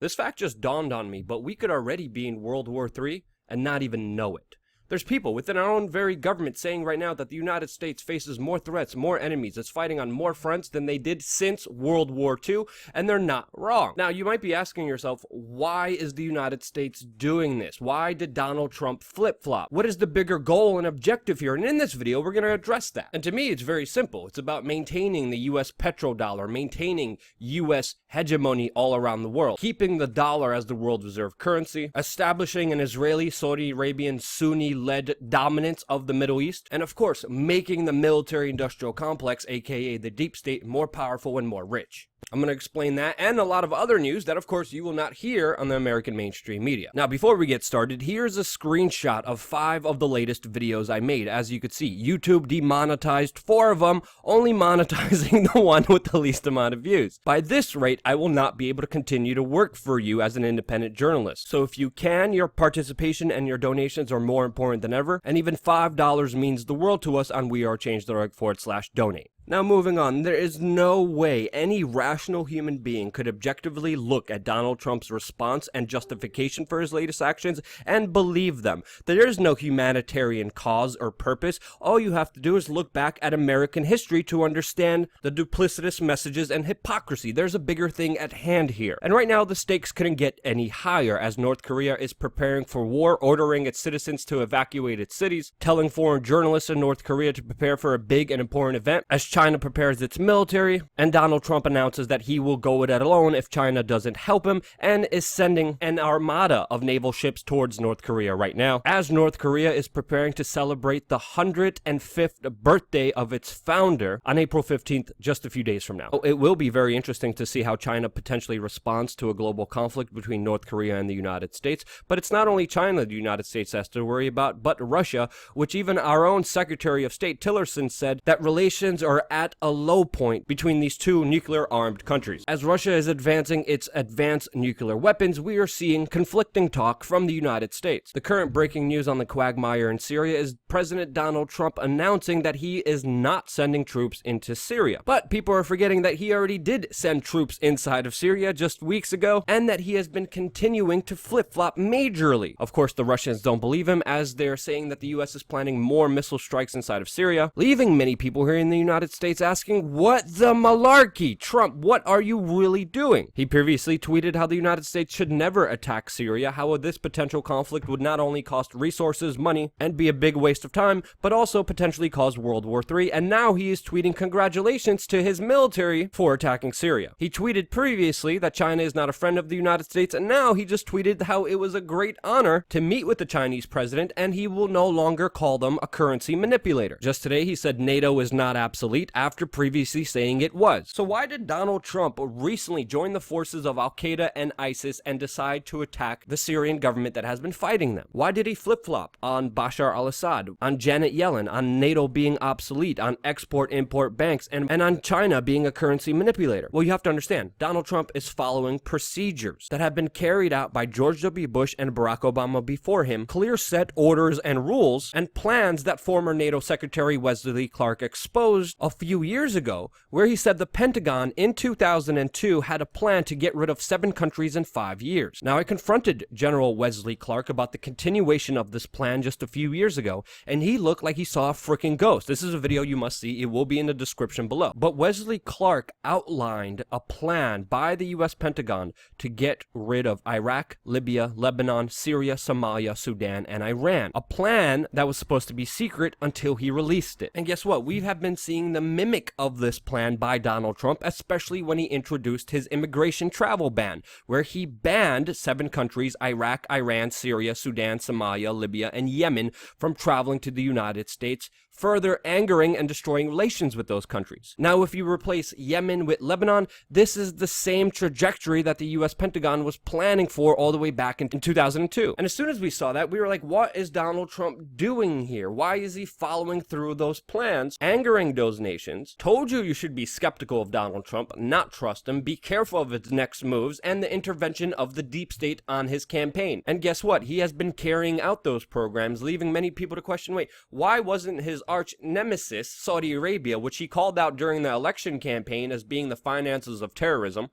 This fact just dawned on me, but we could already be in World War III and not even know it. There's people within our own very government saying right now that the United States faces more threats, more enemies, is fighting on more fronts than they did since World War II, and they're not wrong. Now, you might be asking yourself, why is the United States doing this? Why did Donald Trump flip-flop? What is the bigger goal and objective here? And in this video, we're going to address that. And to me, it's very simple. It's about maintaining the U.S. petrodollar, maintaining U.S. hegemony all around the world, keeping the dollar as the world reserve currency, establishing an Israeli, Saudi Arabian, Sunni-led dominance of the Middle East, and of course, making the military-industrial complex, aka the deep state, more powerful and more rich. I'm going to explain that and a lot of other news that, of course, you will not hear on the American mainstream media. Now, before we get started, here's a screenshot of 5 of the latest videos I made. As you can see, YouTube demonetized 4 of them, only monetizing the one with the least amount of views. By this rate, I will not be able to continue to work for you as an independent journalist. So if you can, your participation and your donations are more important than ever, and even $5 means the world to us on wearechange.org/donate. Now moving on, there is no way any rational human being could objectively look at Donald Trump's response and justification for his latest actions and believe them. There is no humanitarian cause or purpose. All you have to do is look back at American history to understand the duplicitous messages and hypocrisy. There's a bigger thing at hand here. And right now the stakes couldn't get any higher as North Korea is preparing for war, ordering its citizens to evacuate its cities, telling foreign journalists in North Korea to prepare for a big and important event as China prepares its military, and Donald Trump announces that he will go it alone if China doesn't help him, and is sending an armada of naval ships towards North Korea right now, as North Korea is preparing to celebrate the 105th birthday of its founder on April 15th, just a few days from now. It will be very interesting to see how China potentially responds to a global conflict between North Korea and the United States, but it's not only China the United States has to worry about, but Russia, which even our own Secretary of State Tillerson said that relations are at a low point between these two nuclear-armed countries. As Russia is advancing its advanced nuclear weapons, we are seeing conflicting talk from the United States. The current breaking news on the quagmire in Syria is President Donald Trump announcing that he is not sending troops into Syria. But people are forgetting that he already did send troops inside of Syria just weeks ago, and that he has been continuing to flip-flop majorly. Of course, the Russians don't believe him, as they're saying that the US is planning more missile strikes inside of Syria, leaving many people here in the United States asking, what the malarkey? Trump, what are you really doing? He previously tweeted how the United States should never attack Syria, how this potential conflict would not only cost resources, money, and be a big waste of time, but also potentially cause World War III, and now he is tweeting congratulations to his military for attacking Syria. He tweeted previously that China is not a friend of the United States, and now he just tweeted how it was a great honor to meet with the Chinese president, and he will no longer call them a currency manipulator. Just today, he said NATO is not obsolete, after previously saying it was. So why did Donald Trump recently join the forces of Al-Qaeda and ISIS and decide to attack the Syrian government that has been fighting them? Why did he flip-flop on Bashar al-Assad, on Janet Yellen, on NATO being obsolete, on export-import banks, and on China being a currency manipulator? Well, you have to understand, Donald Trump is following procedures that have been carried out by George W. Bush and Barack Obama before him, clear set orders and rules and plans that former NATO Secretary Wesley Clark exposed a few years ago, where he said the Pentagon in 2002 had a plan to get rid of 7 countries in 5 years. Now, I confronted General Wesley Clark about the continuation of this plan just a few years ago, and he looked like he saw a freaking ghost. This is a video you must see. It will be in the description below. But Wesley Clark outlined a plan by the U.S. Pentagon to get rid of Iraq, Libya, Lebanon, Syria, Somalia, Sudan, and Iran. A plan that was supposed to be secret until he released it. And guess what? We have been seeing the mimic of this plan by Donald Trump, especially when he introduced his immigration travel ban, where he banned 7 countries, Iraq, Iran, Syria, Sudan, Somalia, Libya, and Yemen, from traveling to the United States, further angering and destroying relations with those countries. Now, if you replace Yemen with Lebanon, this is the same trajectory that the U.S. Pentagon was planning for all the way back in 2002. And as soon as we saw that, we were like, what is Donald Trump doing here? Why is he following through those plans, angering those nations? Told you you should be skeptical of Donald Trump, not trust him, be careful of his next moves, and the intervention of the deep state on his campaign. And guess what? He has been carrying out those programs, leaving many people to question, wait, why wasn't his arch nemesis, Saudi Arabia, which he called out during the election campaign as being the finances of terrorism,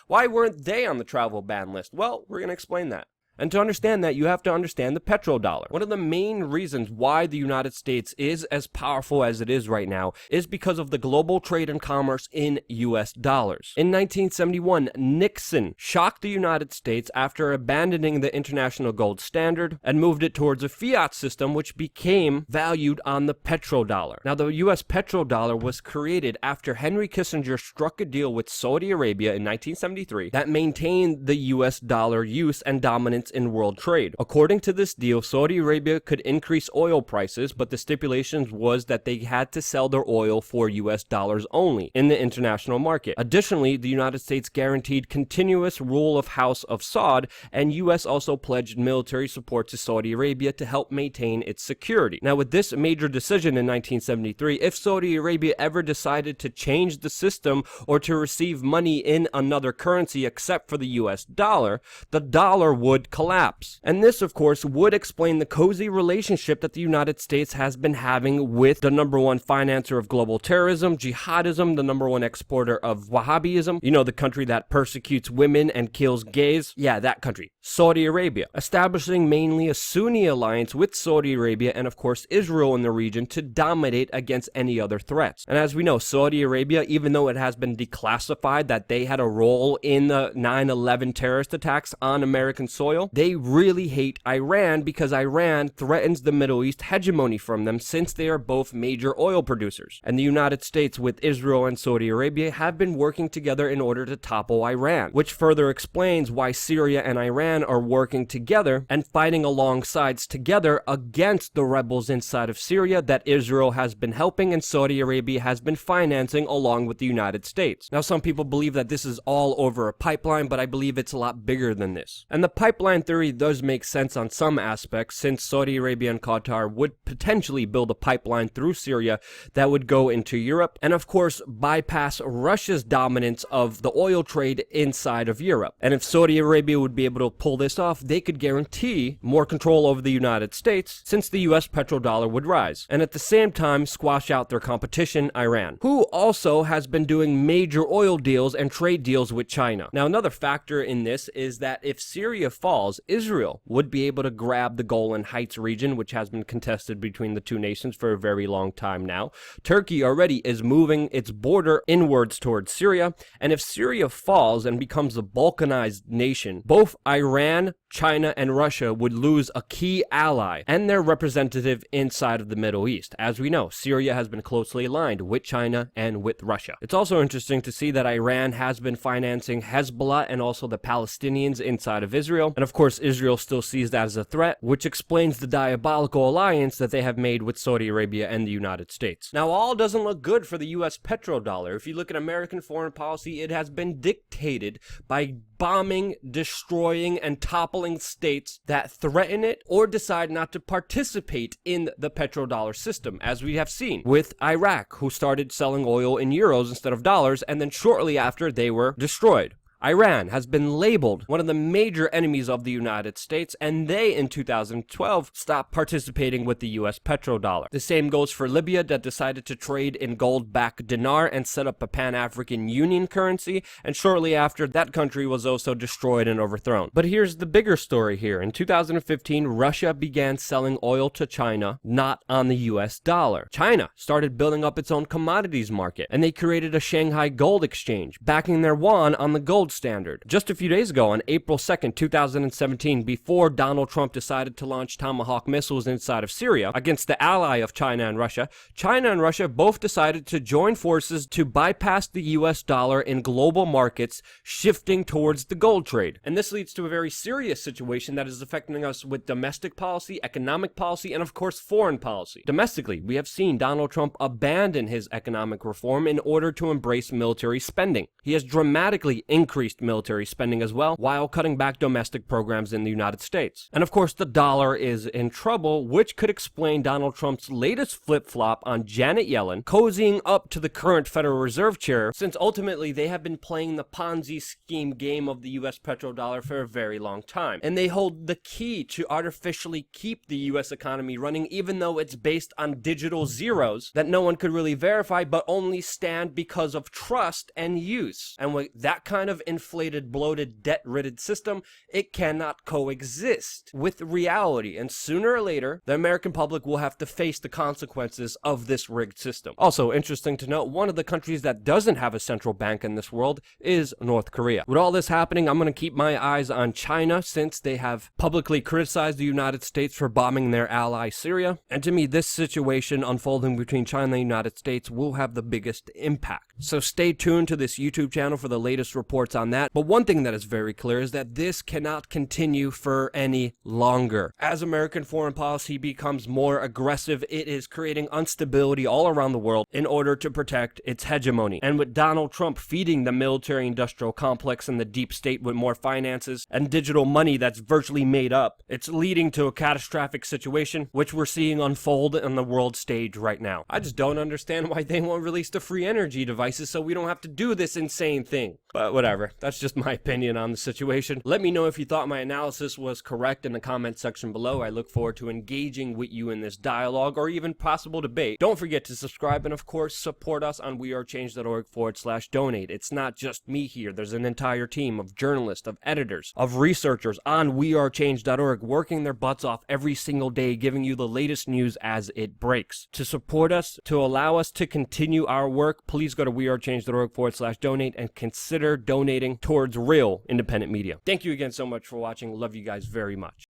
Why weren't they on the travel ban list? Well, we're going to explain that. And to understand that, you have to understand the petrodollar. One of the main reasons why the United States is as powerful as it is right now is because of the global trade and commerce in US dollars. In 1971, Nixon shocked the United States after abandoning the international gold standard and moved it towards a fiat system which became valued on the petrodollar. Now, the US petrodollar was created after Henry Kissinger struck a deal with Saudi Arabia in 1973 that maintained the US dollar use and dominance in world trade. According to this deal, Saudi Arabia could increase oil prices, but the stipulations was that they had to sell their oil for US dollars only in the international market. Additionally, the United States guaranteed continuous rule of House of Saud, and US also pledged military support to Saudi Arabia to help maintain its security. Now, with this major decision in 1973, if Saudi Arabia ever decided to change the system or to receive money in another currency except for the US dollar, the dollar would collapse. And this, of course, would explain the cozy relationship that the United States has been having with the number one financer of global terrorism, jihadism, the number one exporter of Wahhabism, you know, the country that persecutes women and kills gays. Yeah, that country, Saudi Arabia, establishing mainly a Sunni alliance with Saudi Arabia and, of course, Israel in the region to dominate against any other threats. And as we know, Saudi Arabia, even though it has been declassified that they had a role in the 9/11 terrorist attacks on American soil, they really hate Iran because Iran threatens the Middle East hegemony from them since they are both major oil producers. And the United States with Israel and Saudi Arabia have been working together in order to topple Iran, which further explains why Syria and Iran are working together and fighting alongside together against the rebels inside of Syria that Israel has been helping and Saudi Arabia has been financing along with the United States. Now, some people believe that this is all over a pipeline, but I believe it's a lot bigger than this. And the pipeline theory does make sense on some aspects, since Saudi Arabia and Qatar would potentially build a pipeline through Syria that would go into Europe and, of course, bypass Russia's dominance of the oil trade inside of Europe. And if Saudi Arabia would be able to pull this off, they could guarantee more control over the United States, since the US petrodollar would rise, and at the same time squash out their competition, Iran, who also has been doing major oil deals and trade deals with China. Now, another factor in this is that if Syria falls, Israel would be able to grab the Golan Heights region, which has been contested between the two nations for a very long time now. Turkey already is moving its border inwards towards Syria, and if Syria falls and becomes a balkanized nation, both Iran, China, and Russia would lose a key ally and their representative inside of the Middle East. As we know, Syria has been closely aligned with China and with Russia. It's also interesting to see that Iran has been financing Hezbollah and also the Palestinians inside of Israel, and of course Israel still sees that as a threat, which explains the diabolical alliance that they have made with Saudi Arabia and the United States. Now, all doesn't look good for the US petrodollar. If you look at American foreign policy, it has been dictated by bombing, destroying, and toppling states that threaten it or decide not to participate in the petrodollar system, as we have seen with Iraq, who started selling oil in euros instead of dollars, and then shortly after they were destroyed. Iran has been labeled one of the major enemies of the United States, and they, in 2012, stopped participating with the US petrodollar. The same goes for Libya, that decided to trade in gold-backed dinar and set up a Pan-African Union currency, and shortly after, that country was also destroyed and overthrown. But here's the bigger story here. In 2015, Russia began selling oil to China, not on the US dollar. China started building up its own commodities market, and they created a Shanghai Gold Exchange, backing their yuan on the gold standard. Just a few days ago, on April 2nd, 2017, before Donald Trump decided to launch Tomahawk missiles inside of Syria against the ally of China and Russia both decided to join forces to bypass the US dollar in global markets, shifting towards the gold trade. And this leads to a very serious situation that is affecting us with domestic policy, economic policy, and of course foreign policy. Domestically, we have seen Donald Trump abandon his economic reform in order to embrace military spending. He has dramatically increased military spending as well, while cutting back domestic programs in the United States. And of course, the dollar is in trouble, which could explain Donald Trump's latest flip-flop on Janet Yellen, cozying up to the current Federal Reserve chair, since ultimately they have been playing the Ponzi scheme game of the US petrodollar for a very long time. And they hold the key to artificially keep the US economy running, even though it's based on digital zeros that no one could really verify, but only stand because of trust and use. And with that kind of overinflated, bloated, debt-ridden system. It cannot coexist with reality, and sooner or later, the American public will have to face the consequences of this rigged system. Also, interesting to note, one of the countries that doesn't have a central bank in this world is North Korea. With all this happening, I'm going to keep my eyes on China since they have publicly criticized the United States for bombing their ally Syria. And to me, this situation unfolding between China and the United States will have the biggest impact. So stay tuned to this YouTube channel for the latest reports on that. But one thing that is very clear is that this cannot continue for any longer. As American foreign policy becomes more aggressive, it is creating instability all around the world in order to protect its hegemony. And with Donald Trump feeding the military-industrial complex and the deep state with more finances and digital money that's virtually made up, it's leading to a catastrophic situation which we're seeing unfold on the world stage right now. I just don't understand why they won't release the free energy devices so we don't have to do this insane thing. But whatever, that's just my opinion on the situation. Let me know if you thought my analysis was correct in the comment section below. I look forward to engaging with you in this dialogue or even possible debate. Don't forget to subscribe and of course support us on wearechange.org/donate. It's not just me here. There's an entire team of journalists, of editors, of researchers on wearechange.org working their butts off every single day, giving you the latest news as it breaks. To support us, to allow us to continue our work, please go to wearechange.org/donate and consider donating towards real independent media. Thank you again so much for watching. Love you guys very much.